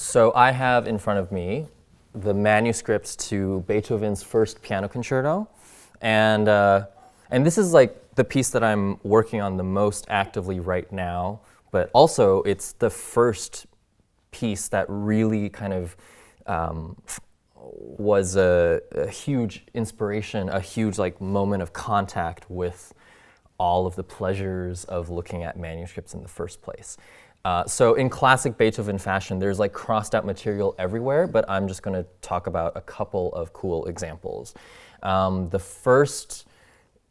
So I have in front of me the manuscripts to Beethoven's first piano concerto, and this is like the piece that I'm working on the most actively right now. But also, it's the first piece that really kind of was a huge inspiration, a huge like moment of contact with all of the pleasures of looking at manuscripts in the first place. So in classic Beethoven fashion, there's like crossed out material everywhere, but I'm just going to talk about a couple of cool examples. The first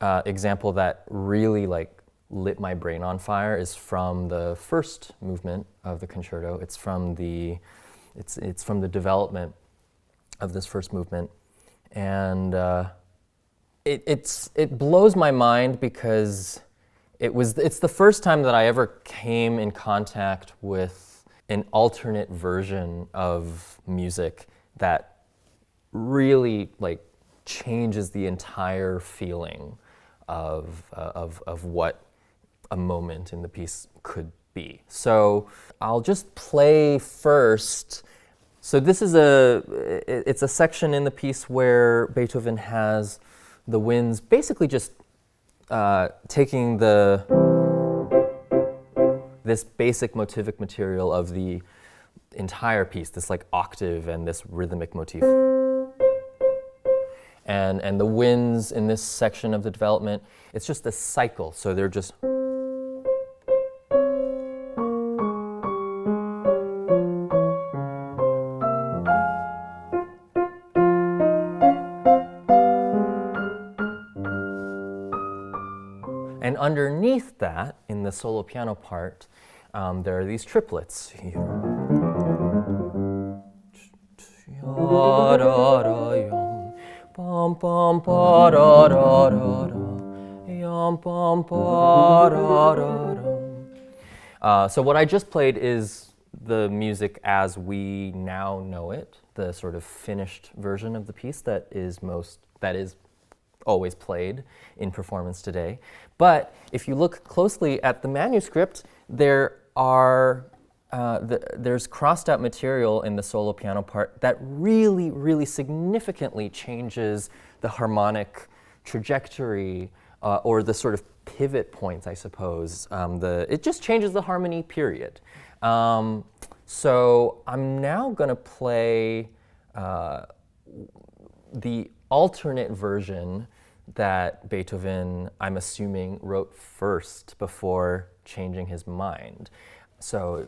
example that really like lit my brain on fire is from the first movement of the concerto. It's from the development of this first movement, and it blows my mind because it's the first time that I ever came in contact with an alternate version of music that really like changes the entire feeling of what a moment in the piece could be. So I'll just play first. So this is it's a section in the piece where Beethoven has the winds basically just taking this basic motivic material of the entire piece, this like octave and this rhythmic motif. And the winds in this section of the development, it's just a cycle. So they're just and underneath that, in the solo piano part, there are these triplets. So what I just played is the music as we now know it, the sort of finished version of the piece that is always played in performance today. But if you look closely at the manuscript, there's crossed out material in the solo piano part that really, really significantly changes the harmonic trajectory or the sort of pivot points, I suppose. It just changes the harmony, period. So I'm now going to play the alternate version that Beethoven, I'm assuming, wrote first before changing his mind. So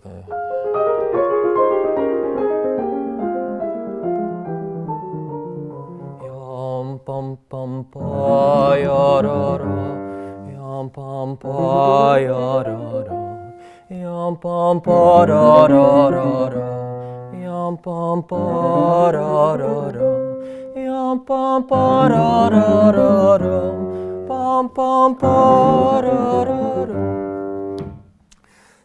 yam pam pam pa ya ra ra, yam pam pa ya ra ra, yam pam pa ra ra ra ra, yam pam pa ra ra ra. Pam pa ra ra ra ra, pam pam pa ra ra ra.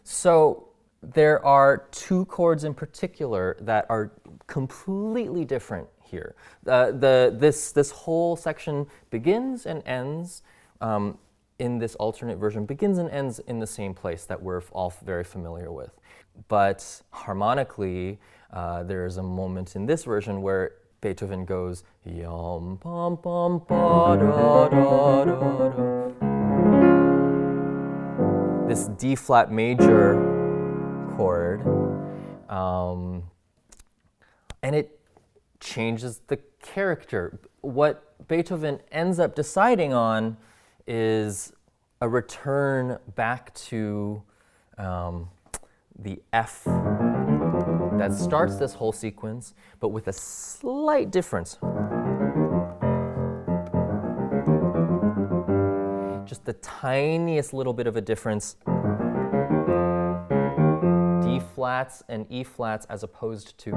So there are two chords in particular that are completely different here. This whole section begins and ends in this alternate version, begins and ends in the same place that we're all very familiar with. But harmonically, there is a moment in this version where Beethoven goes yam pam pam pa da da da da. This D flat major chord, and it changes the character. What Beethoven ends up deciding on is a return back to the F that starts this whole sequence, but with a slight difference. Just the tiniest little bit of a difference. D flats and E flats as opposed to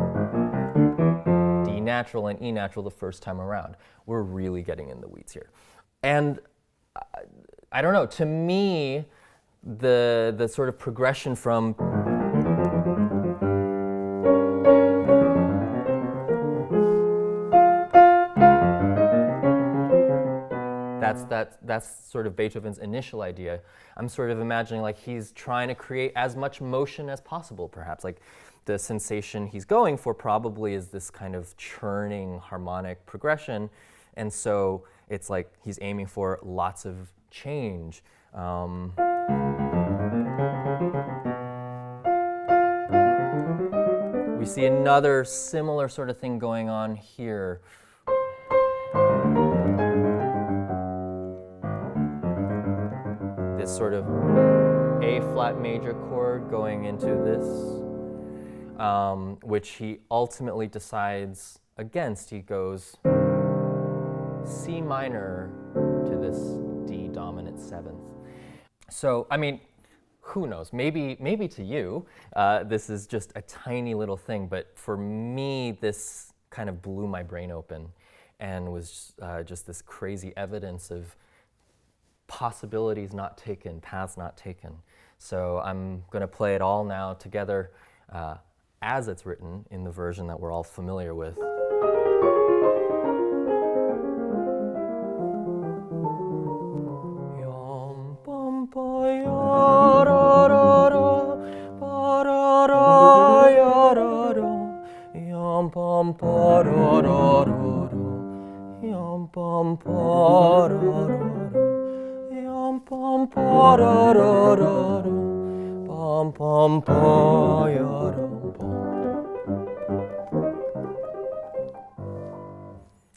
D natural and E natural the first time around. We're really getting in the weeds here. And I don't know, to me, the sort of progression from that's sort of Beethoven's initial idea. I'm sort of imagining like he's trying to create as much motion as possible, perhaps. Like the sensation he's going for probably is this kind of churning harmonic progression. And so it's like he's aiming for lots of change. We see another similar sort of thing going on here. This sort of A flat major chord going into this, which he ultimately decides against. He goes C minor to this D dominant seventh. So, I mean, who knows? Maybe to you, this is just a tiny little thing, but for me, this kind of blew my brain open and was just this crazy evidence of possibilities not taken, paths not taken. So I'm going to play it all now together as it's written in the version that we're all familiar with.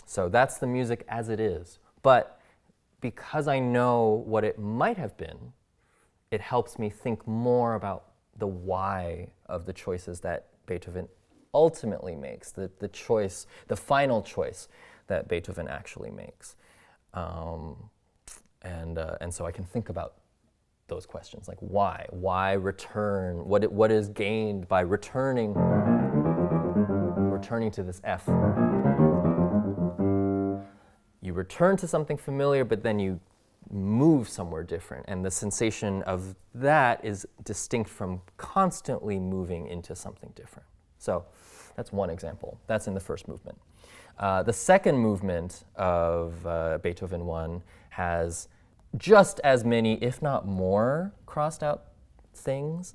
So that's the music as it is. But because I know what it might have been, it helps me think more about the why of the choices that Beethoven ultimately makes, the choice, the final choice that Beethoven actually makes. And so I can think about those questions, like why? Why return? What is gained by returning to this F? You return to something familiar, but then you move somewhere different. And the sensation of that is distinct from constantly moving into something different. So that's one example. That's in the first movement. The second movement of Beethoven 1 has just as many, if not more, crossed out things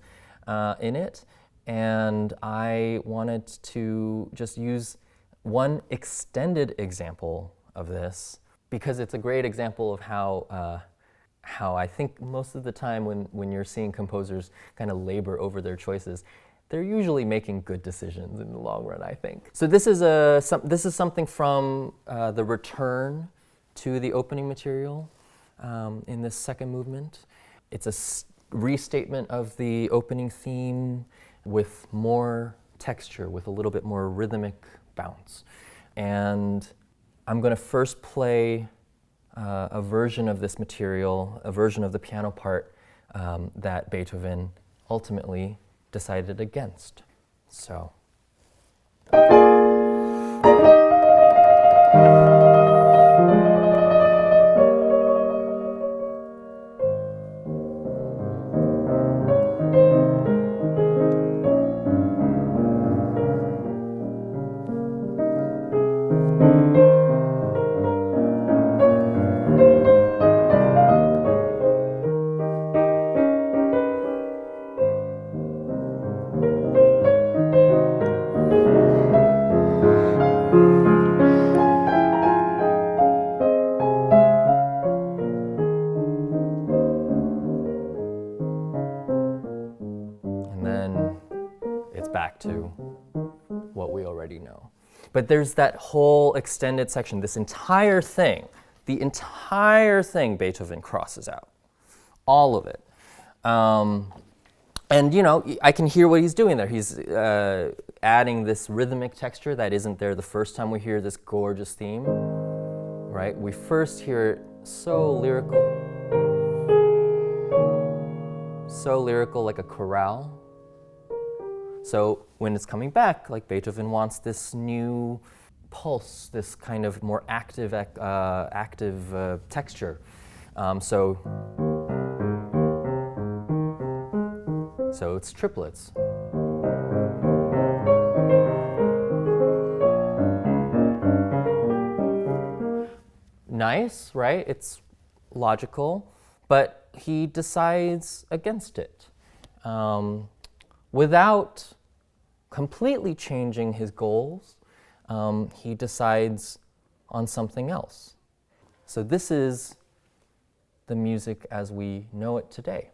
in it. And I wanted to just use one extended example of this because it's a great example of how I think most of the time when you're seeing composers kind of labor over their choices, they're usually making good decisions in the long run, I think. So this is something from the return to the opening material in this second movement. It's a restatement of the opening theme with more texture, with a little bit more rhythmic bounce. And I'm going to first play a version of this material, a version of the piano part that Beethoven ultimately decided against. So. Back to what we already know. But there's that whole extended section, this entire thing, the entire thing Beethoven crosses out, all of it. And you know, I can hear what he's doing there. He's adding this rhythmic texture that isn't there the first time we hear this gorgeous theme, right? We first hear it so lyrical, like a chorale. So when it's coming back, like Beethoven wants this new pulse, this kind of more active texture. So it's triplets. Nice, right? It's logical, but he decides against it without completely changing his goals. He decides on something else. So this is the music as we know it today.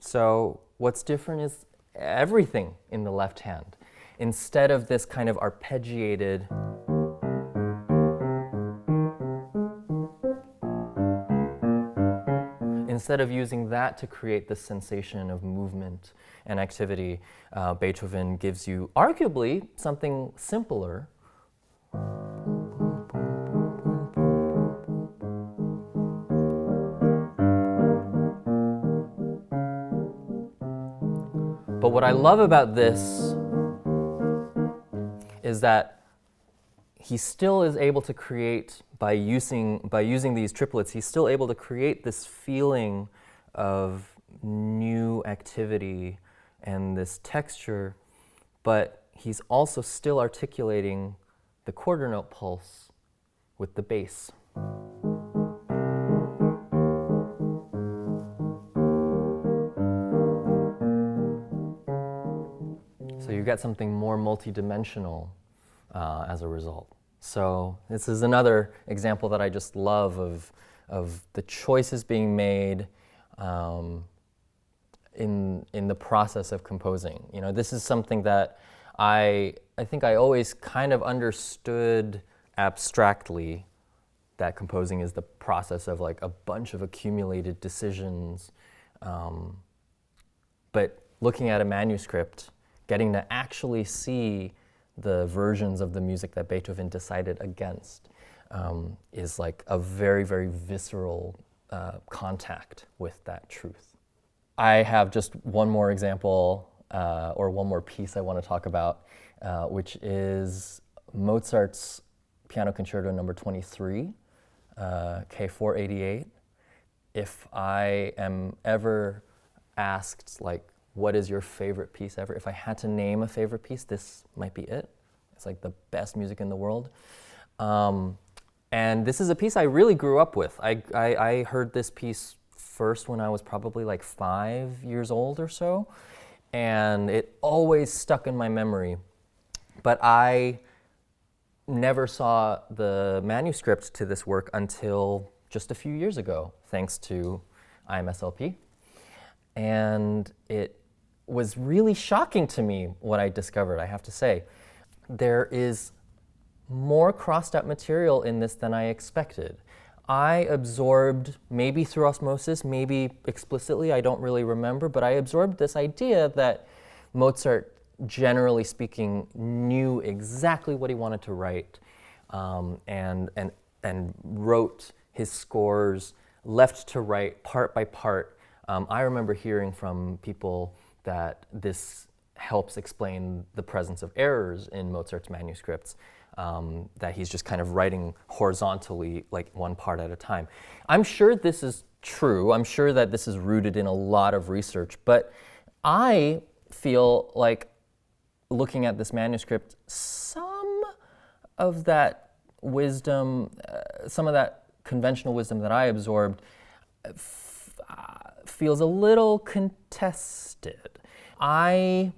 So what's different is everything in the left hand. Instead of this kind of arpeggiated instead of using that to create the sensation of movement and activity, Beethoven gives you arguably something simpler. But what I love about this is that he still is able to create, by using these triplets, he's still able to create this feeling of new activity and this texture, but he's also still articulating the quarter note pulse with the bass. So you get something more multidimensional as a result. So this is another example that I just love of the choices being made in the process of composing. You know, this is something that I think I always kind of understood abstractly, that composing is the process of like a bunch of accumulated decisions. But looking at a manuscript, getting to actually see the versions of the music that Beethoven decided against is like a very, very visceral contact with that truth. I have just one more example or one more piece I want to talk about, which is Mozart's Piano Concerto No. 23, K488. If I am ever asked, like, what is your favorite piece ever? If I had to name a favorite piece, this might be it. It's like the best music in the world. And this is a piece I really grew up with. I heard this piece first when I was probably like 5 years old or so, and it always stuck in my memory. But I never saw the manuscript to this work until just a few years ago, thanks to IMSLP. And it was really shocking to me what I discovered, I have to say. There is more crossed out material in this than I expected. I absorbed, maybe through osmosis, maybe explicitly, I don't really remember, but I absorbed this idea that Mozart, generally speaking, knew exactly what he wanted to write, and wrote his scores left to right, part by part. I remember hearing from people that this helps explain the presence of errors in Mozart's manuscripts, that he's just kind of writing horizontally, like one part at a time. I'm sure this is true. I'm sure that this is rooted in a lot of research, but I feel like looking at this manuscript, some of that wisdom, some of that conventional wisdom that I absorbed feels a little contested. I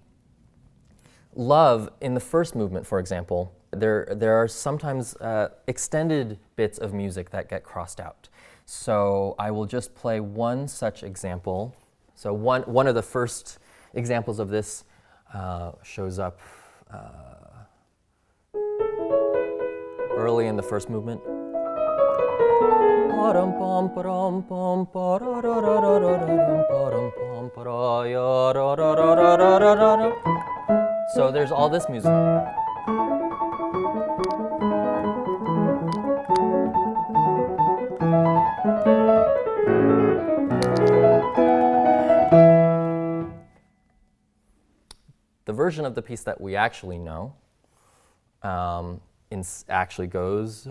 love, in the first movement, for example, there are sometimes extended bits of music that get crossed out. So I will just play one such example. So one of the first examples of this shows up early in the first movement. So there's all this music. The version of the piece that we actually know actually goes.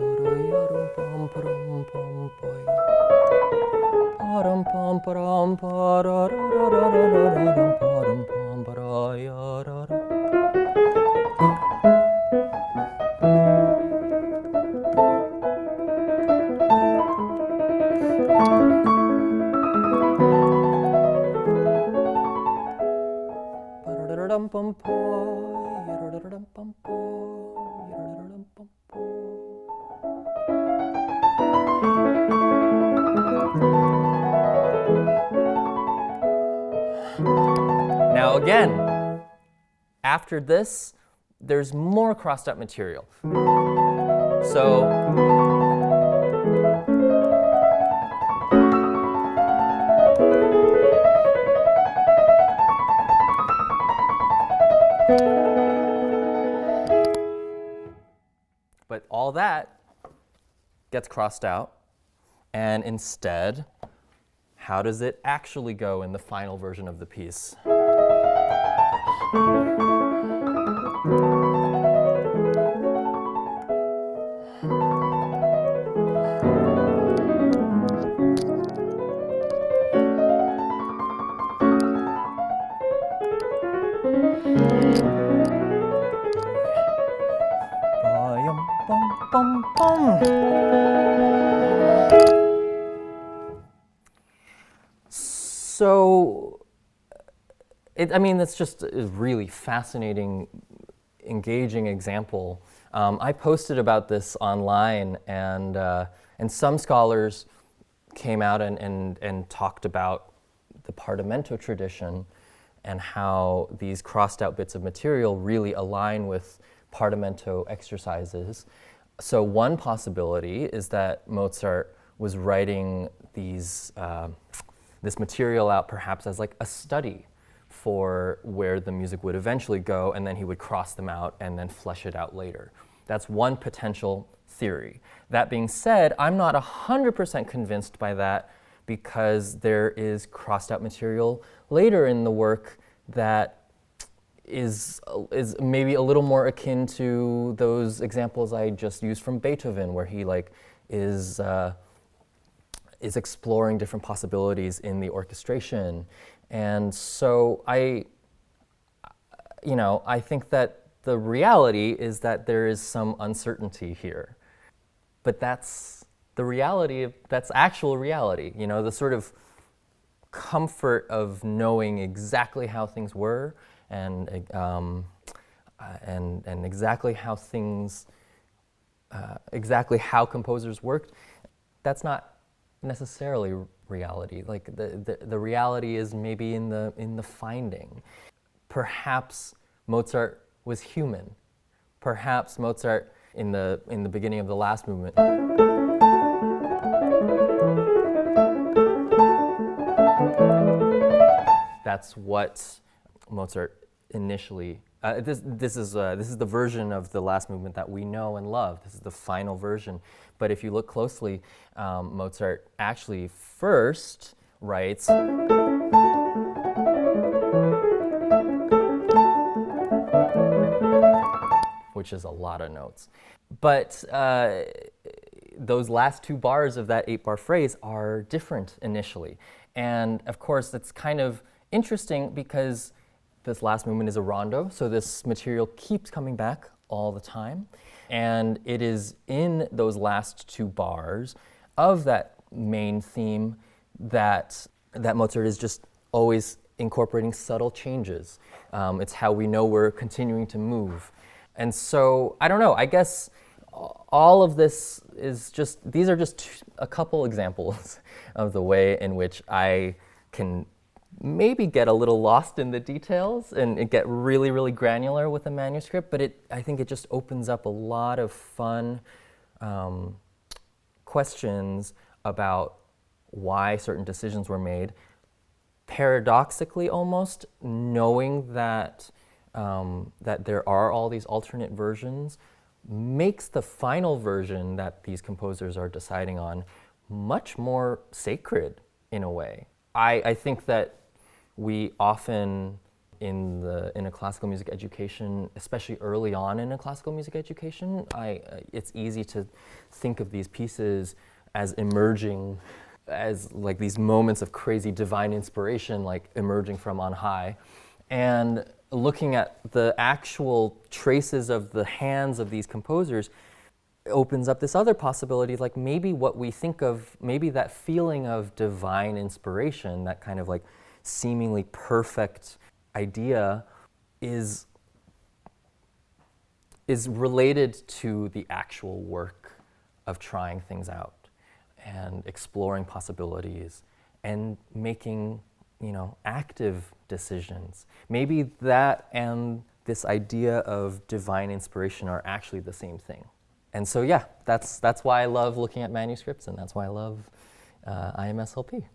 Now again, after this, there's more crossed out material. So but all that gets crossed out, and instead, how does it actually go in the final version of the piece? So, it's just a really fascinating, engaging example. I posted about this online, and some scholars came out and talked about the Parlamento tradition and how these crossed out bits of material really align with Parlamento exercises. So one possibility is that Mozart was writing this material out perhaps as like a study for where the music would eventually go, and then he would cross them out and then flesh it out later. That's one potential theory. That being said, I'm not 100% convinced by that, because there is crossed out material later in the work that is maybe a little more akin to those examples I just used from Beethoven, where he is exploring different possibilities in the orchestration. And so I think that the reality is that there is some uncertainty here. But that's the reality, that's actual reality, the sort of comfort of knowing exactly how things were and exactly how things, exactly how composers worked. That's not necessarily reality. Like the reality is maybe in the finding. Perhaps Mozart was human. Perhaps Mozart in the beginning of the last movement that's what Mozart initially. This is the version of the last movement that we know and love. This is the final version. But if you look closely, Mozart actually first writes which is a lot of notes. But those last two bars of that 8-bar phrase are different initially. And of course, it's kind of interesting because this last movement is a rondo, so this material keeps coming back all the time. And it is in those last two bars of that main theme that Mozart is just always incorporating subtle changes. It's how we know we're continuing to move. And so, I don't know, I guess all of this is these are just a couple examples of the way in which I can maybe get a little lost in the details and get really, really granular with a manuscript, but I think it just opens up a lot of fun questions about why certain decisions were made, paradoxically almost, knowing that, that there are all these alternate versions, makes the final version that these composers are deciding on much more sacred in a way. I think that we often in a classical music education, especially early on in a classical music education, it's easy to think of these pieces as emerging, as like these moments of crazy divine inspiration, like emerging from on high. And looking at the actual traces of the hands of these composers opens up this other possibility, like maybe what we think of, maybe that feeling of divine inspiration, that kind of like seemingly perfect idea is related to the actual work of trying things out and exploring possibilities and making, active decisions. Maybe that and this idea of divine inspiration are actually the same thing. And so, yeah, that's why I love looking at manuscripts, and that's why I love IMSLP.